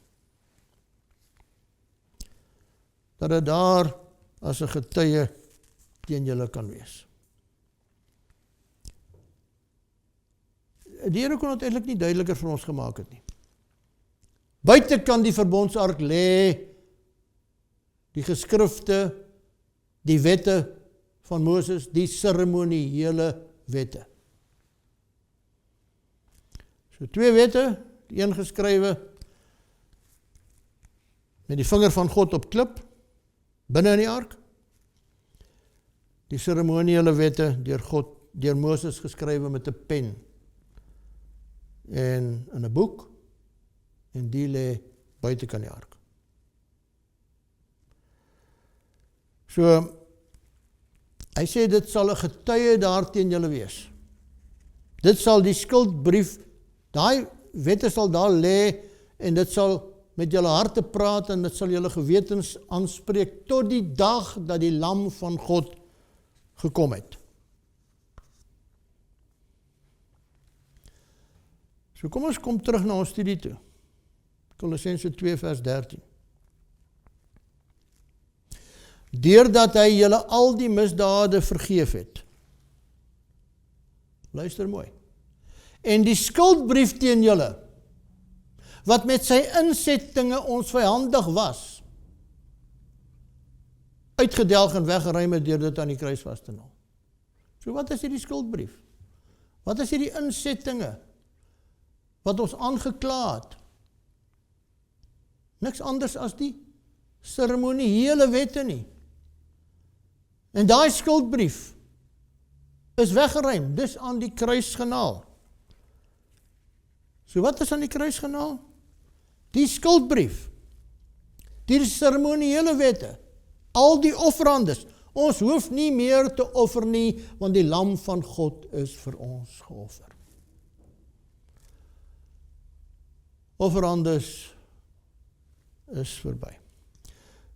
Dat dit daar as 'n getuie teen julle kan wees. Die Here kon dit eintlik nie duideliker vir ons gemaak het nie. Buitekant die verbondsark lê die geskrifte, die wette van Moses, die seremoniele wette. So 2 wette, die een geskrywe met die vinger van God op klip, binne in die ark. Die seremoniele wette deur Moses geskrywe met 'n pen en in 'n boek, en die lê buitekant die ark. So, hy sê dit sal 'n getuie daar teen julle wees. Dit sal die skuldbrief, daai wette sal daar lê, en dit sal met julle harte praat, en dit sal julle gewetens aanspreek, tot die dag dat die lam van God gekom het. So kom ons kom terug na ons studie toe. Kolossense 2 vers 13. Deurdat hy julle al die misdade vergeef het. Luister mooi. En die skuldbrief teen julle, wat met sy insettinge ons vyandig was, uitgedelg en weggeruim het deur dit aan die kruis vas te naal. So wat is hierdie skuldbrief? Wat is hierdie insettinge wat ons aangekla het? Niks anders as die seremoniele wette nie. En daai skuldbrief is weggeruim, dis aan die kruis genaal. So wat is aan die kruis genaal? Die skuldbrief, die seremoniele wette, al die offerandes. Ons hoef nie meer te offer nie, want die lam van God is vir ons geoffer. Offerandes is verby.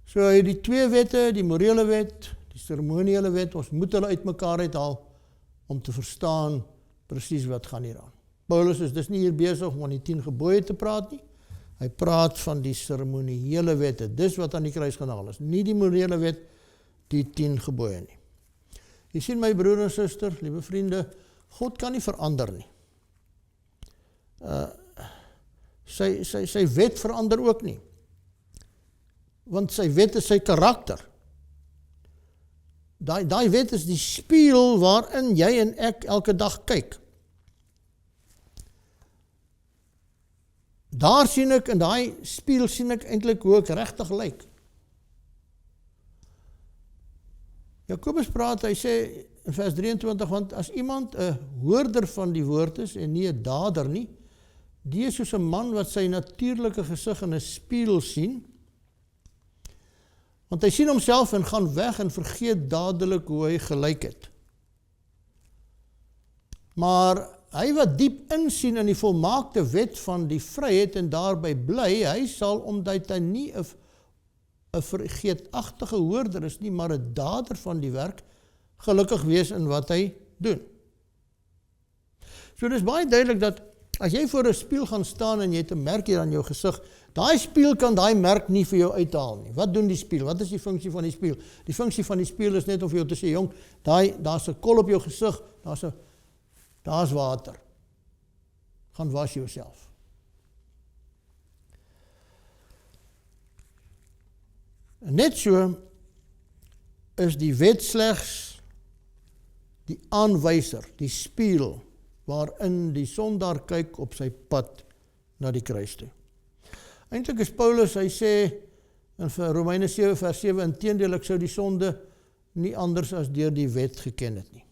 So die 2 wette, die morele wet, die seremoniele wet, ons moet hulle uitmekaar uithaal om te verstaan presies wat gaan hier aan. Paulus is dus nie hier besig om aan die 10 gebooie te praat nie. Hy praat van die seremoniele wette. Dis wat aan die kruis genaal is. Nie die morele wet, die 10 gebooie nie. Jy sien my broer en suster, liewe vriende, God kan nie verander nie. Sy wet verander ook nie. Want sy wet is sy karakter. Daai wet is die spieël waarin jy en ek elke dag kyk. Daar sien ek, in daai spieël sien ek eintlik hoe ek regtig lyk. Jakobus praat, hy sê in vers 23, want as iemand 'n hoorder van die woord is en nie 'n dader nie, die is soos 'n man wat sy natuurlike gesig in 'n spieël sien, want hy sien homself en gaan weg en vergeet dadelik hoe hy gelyk het. Maar hy wat diep insien in die volmaakte wet van die vryheid en daarby bly, hy sal, omdat hy nie 'n vergeetachtige hoorder is nie, maar 'n dader van die werk, gelukkig wees in wat hy doen. So dis baie duidelik dat as jy voor 'n spieël gaan staan en jy het 'n merk hier aan jou gesig, daai spieël kan daai merk nie vir jou uithaal nie. Wat doen die spieël? Wat is die funksie van die spieël? Die funksie van die spieël is net om vir jou te sê, jong, daar's 'n kol op jou gesig, daar's water. Gaan was jouself. Net so is die wet slegs die aanwyser, die spieël, waarin die sondaar kyk op sy pad na die kruis toe. Eintlik is Paulus, hy sê in Romeine 7 vers 7, inteendeel ek sou die sonde nie anders as deur die wet geken het nie.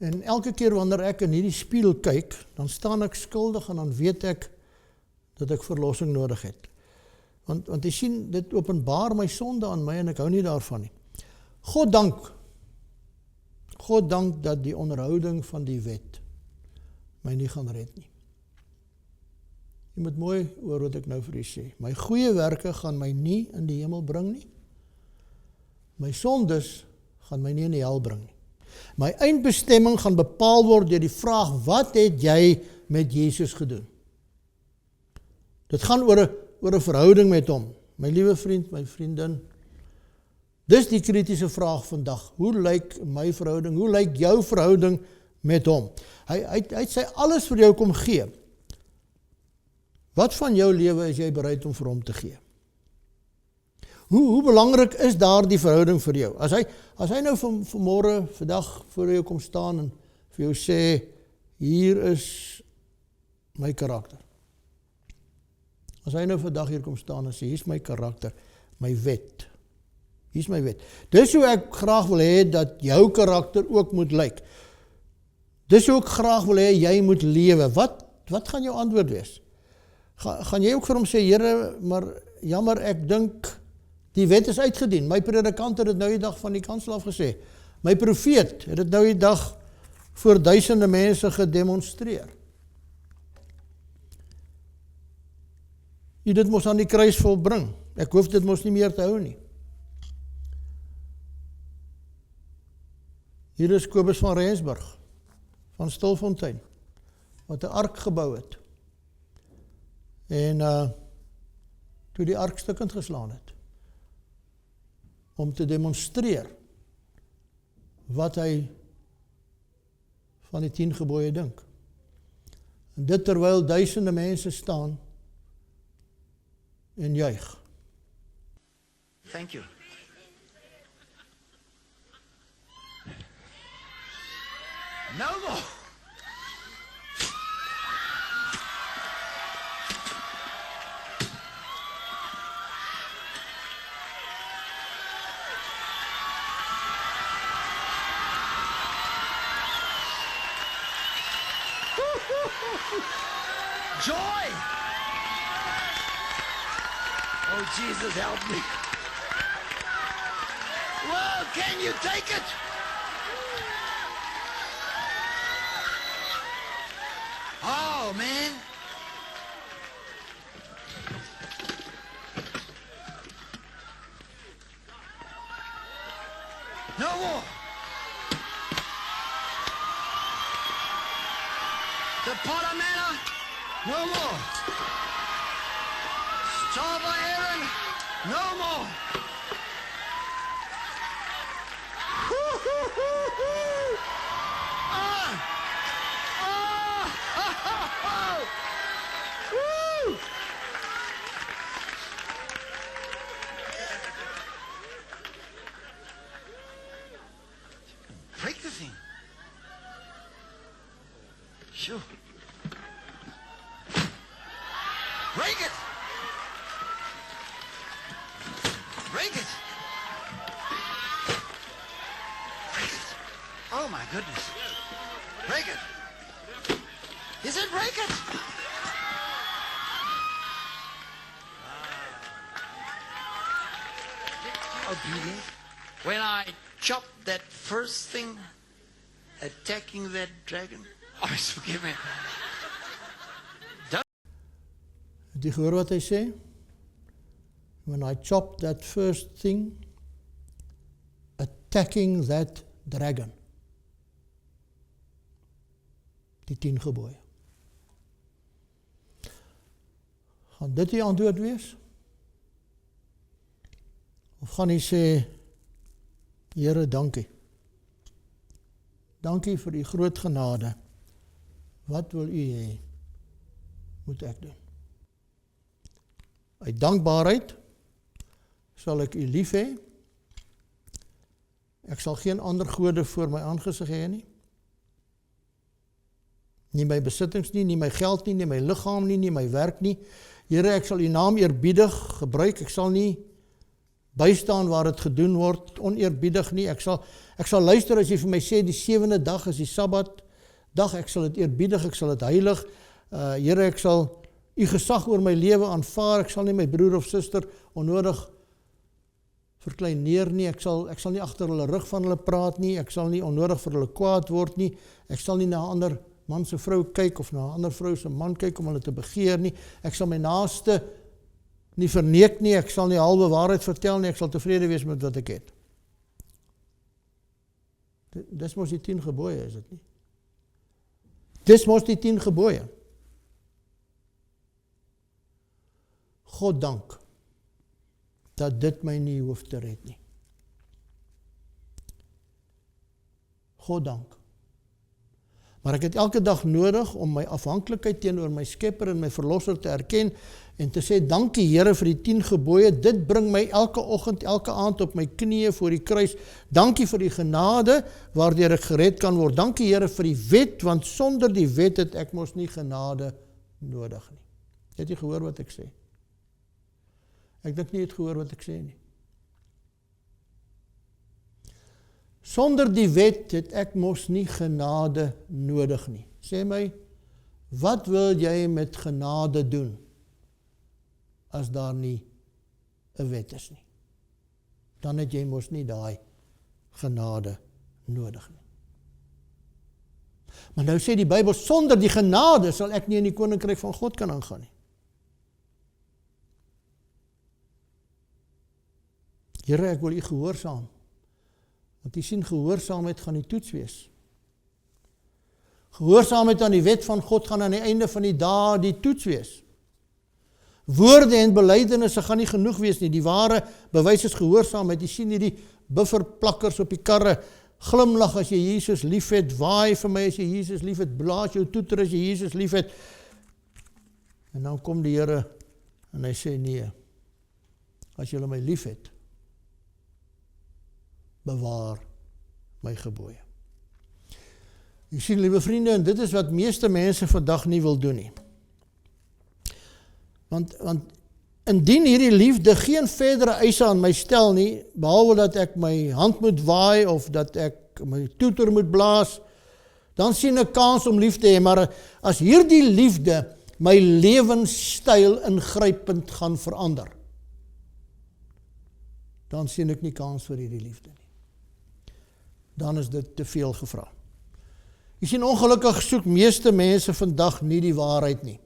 En elke keer wanneer ek in hierdie spieël kyk, dan staan ek skuldig en dan weet ek dat ek verlossing nodig het. Want jy sien, dit openbaar my sonde aan my en ek hou nie daarvan nie. God dank dat die onderhouding van die wet my nie gaan red nie. Jy moet mooi oor wat ek nou vir u sê. My goeie werke gaan my nie in die hemel bring nie. My sondes gaan my nie in die hel bring nie. My eindbestemming gaan bepaal word deur die vraag, wat het jy met Jesus gedoen? Dit gaan oor 'n verhouding met hom. My liewe vriend, my vriendin, dis die kritiese vraag vandag. Hoe lyk my verhouding? Hoe lyk jou verhouding met hom? Hy het sy alles vir jou kom gee. Wat van jou lewe is jy bereid om vir hom te gee? Hoe belangrik is daardie verhouding vir jou? As hy nou vanmôre, vandag voor jou kom staan en vir jou sê, hier is my karakter. As hy nou vandag hier kom staan en sê, hier is my karakter, my wet. Hier is my wet. Dis hoe ek graag wil hê dat jou karakter ook moet lyk. Dis hoe ek graag wil hê jy moet lewe. Wat gaan jou antwoord wees? Gaan jy ook vir hom sê, Here, maar jammer, ek dink die wet is uitgedien. My predikant het dit nou die dag van die kansel af gesê. My profeet het dit nou die dag voor duisende mense gedemonstreer. Jy dit mos aan die kruis volbring. Ek hoef dit mos nie meer te hou nie. Hier is Kobus van Rensburg, van Stilfontein, wat 'n ark gebou het. En toe die ark stukkend geslaan het, om te demonstreer wat hy van die 10 gebooie dink. En dit terwyl duisende mense staan en juig. Thank you. No more. Joy! Oh, Jesus, help me. Well, can you take it? Oh, man. No more. The Panamera, no more. Starboy Aaron, no more. Woo! Break the thing. Sure. Break it. Break it. Break it. Oh my goodness. Break it. He said break it. Obedient. When I chopped that first thing, attacking that dragon, oh, forgive me. Het jy gehoor wat hy sê? When I chopped that first thing, attacking that dragon. Die 10 gebooie. Gaan dit die antwoord wees? Of gaan hy sê, Here, dankie. Dankie vir die groot genade. Wat wil u hê moet ek doen? Uit dankbaarheid sal ek u lief hê. Ek sal geen ander gode voor my aangesig hê nie. Nie my besittings nie, nie my geld nie, nie my liggaam nie, nie my werk nie. Here, ek sal u naam eerbiedig gebruik. Ek sal nie bystaan waar dit gedoen word, oneerbiedig nie. Ek sal luister as jy vir my sê, die 7de dag is die Sabbat dag, ek sal dit eerbiedig, ek sal dit heilig. Here, ek sal u gesag oor my lewe aanvaar, ek sal nie my broer of suster onnodig verkleineer nie, ek sal nie agter hulle rug van hulle praat nie, ek sal nie onnodig vir hulle kwaad word nie, ek sal nie na 'n ander man se vrou kyk of na 'n ander vrou se man kyk om hulle te begeer nie, ek sal my naaste nie verneek nie, ek sal nie halwe waarheid vertel nie, ek sal tevrede wees met wat ek het. Dis mos die 10 gebooie, is dit nie? Dis mos die 10 gebooie. God dank dat dit my nie hoef te red nie. God dank. Maar ek het elke dag nodig om my afhanklikheid teenoor my Skepper en my Verlosser te erken en te sê, dankie Here vir die 10 gebooie, dit bring my elke oggend, elke aand op my knieë voor die kruis. Dankie vir die genade waardeur ek gered kan word. Dankie Here vir die wet, want sonder die wet het ek mos nie genade nodig nie. Het jy gehoor wat ek sê? Ek dink nie het gehoor wat ek sê nie. Sonder die wet het ek mos nie genade nodig nie. Sê my, wat wil jy met genade doen as daar nie 'n wet is nie? Dan het jy mos nie daai genade nodig nie. Maar nou sê die Bybel, sonder die genade sal ek nie in die koninkryk van God kan aangaan nie. Here, ek wil U gehoorsaam. Want U sien, gehoorsaamheid gaan die toets wees. Gehoorsaamheid aan die wet van God gaan aan die einde van die dae die toets wees. Woorde en belydenisse gaan nie genoeg wees nie. Die ware bewys is gehoorsaamheid. Jy sien hierdie bufferplakkers op die karre, glimlag as jy Jesus liefhet, waai vir my as jy Jesus liefhet, blaas jou toeter as jy Jesus liefhet. En dan kom die Here en hy sê nee, as julle my liefhet, bewaar my gebooie. Jy sien, liewe vriende, en dit is wat meeste mense vandag nie wil doen nie. Want indien hierdie liefde geen verdere eise aan my stel nie, behalwe dat ek my hand moet waai of dat ek my toeter moet blaas, dan sien ek kans om lief te hê, maar as hierdie liefde my lewenstyl ingrypend gaan verander, dan sien ek nie kans vir hierdie liefde nie. Dan is dit te veel gevra. Jy sien, ongelukkig soek meeste mense vandag nie die waarheid nie.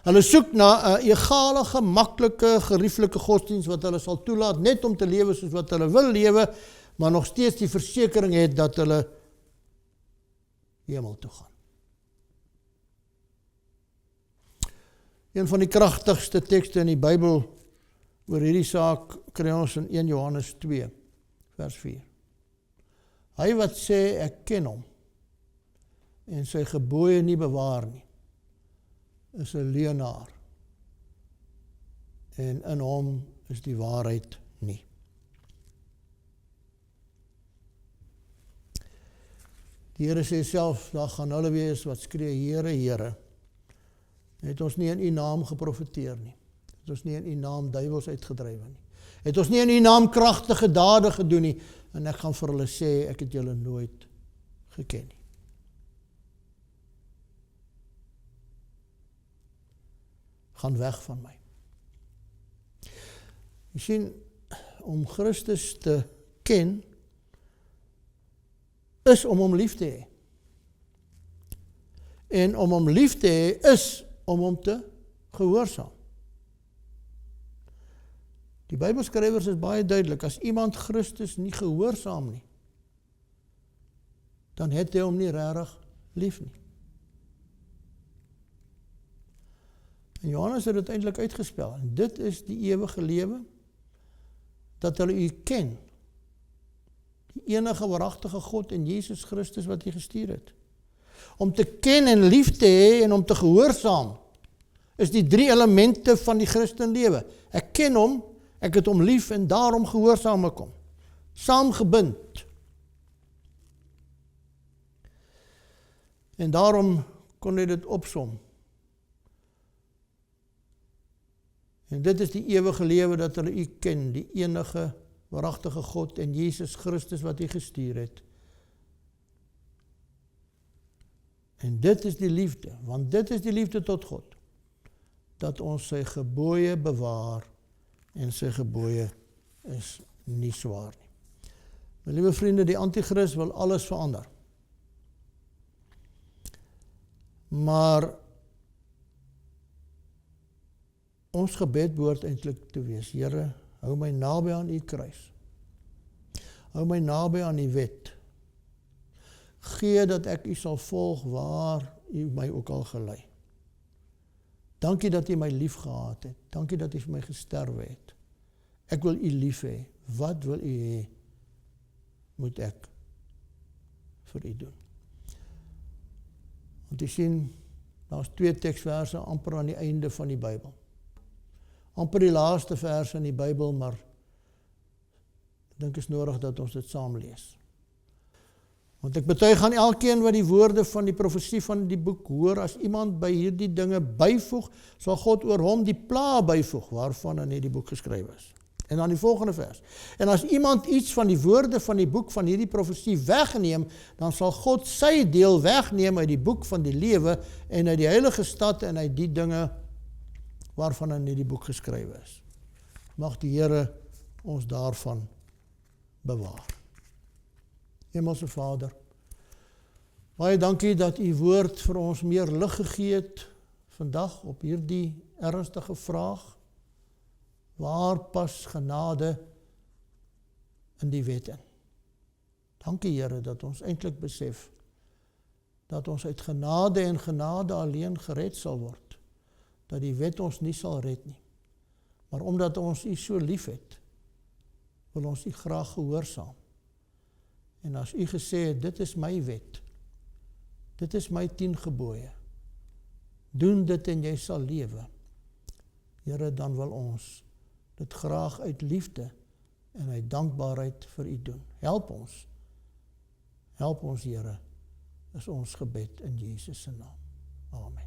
Hulle soek na 'n egale, gemaklike, gerieflike godsdienst wat hulle sal toelaat net om te lewe soos wat hulle wil lewe, maar nog steeds die versekering het dat hulle hemel toe gaan. Een van die kragtigste tekste in die Bybel oor hierdie saak kry ons in 1 Johannes 2, vers 4. Hy wat sê ek ken hom en sy gebooie nie bewaar nie, is 'n leienaar en in hom is die waarheid nie. Die Here sê self, daar gaan hulle wees wat skree, Here, Here, het ons nie in U naam geprofeteer nie, het ons nie in U naam duiwels uitgedrywe nie, het ons nie in U naam kragtige dade gedoen nie, en ek gaan vir hulle sê, ek het julle nooit geken nie. Gaan weg van my. Jy sien, om Christus te ken, is om hom lief te hê. En om hom lief te hê, is om hom te gehoorsaam. Die Bybelskrywers is baie duidelik, as iemand Christus nie gehoorsaam nie, dan het hy hom nie regtig lief nie. En Johannes het dit eintlik uitgespel, en dit is die ewige lewe, dat hulle U ken, die enige waaragtige God en Jesus Christus wat U gestuur het. Om te ken en lief te hê en om te gehoorsaam, is die 3 elemente van die Christenlewe. Ek ken hom, ek het hom lief en daarom gehoorsaam ek hom. Saamgebind. En daarom kon hy dit opsom. En dit is die ewige lewe dat hulle U ken, die enige waaragtige God en Jesus Christus wat U gestuur het. En dit is die liefde, want dit is die liefde tot God, dat ons sy gebooie bewaar en sy gebooie is nie swaar nie. My liewe vriende, die antichrist wil alles verander. Maar ons gebed behoort eintlik te wees, Here, hou my naby aan U kruis. Hou my naby aan die wet. Gee dat ek u sal volg waar u my ook al gelei. Dankie dat u my lief gehad het. Dankie dat u vir my gesterwe het. Ek wil u lief hê. Wat wil u hê, moet ek vir u doen. Want u sien, daar's 2 teksverse amper aan die einde van die Bybel. Amper die laaste verse in die Bybel, maar ek dink is nodig dat ons dit saam lees. Want ek betuig aan elkeen wat die woorde van die profesie van die boek hoor, as iemand by hierdie dinge byvoeg, sal God oor hom die pla byvoeg, waarvan in hierdie boek geskryf is. En dan die volgende vers. En as iemand iets van die woorde van die boek van hierdie profesie wegneem, dan sal God sy deel wegneem uit die boek van die lewe en uit die heilige stad en uit die dinge waarvan in hierdie boek geskryf is. Mag die Here ons daarvan bewaar. Hemelse Vader, baie dankie dat u woord vir ons meer lig gegee het vandag op hierdie ernstige vraag. Waar pas genade in die wet in? Dankie Here dat ons eintlik besef dat ons uit genade en genade alleen gered sal word. Dat die wet ons nie sal red nie. Maar omdat ons u so lief het, wil ons u graag gehoorsaam. En as u gesê het, dit is my wet, dit is my 10 gebooie, doen dit en jy sal lewe. Here, dan wil ons dit graag uit liefde en uit dankbaarheid vir u doen. Help ons Here, is ons gebed in Jesus se naam. Amen.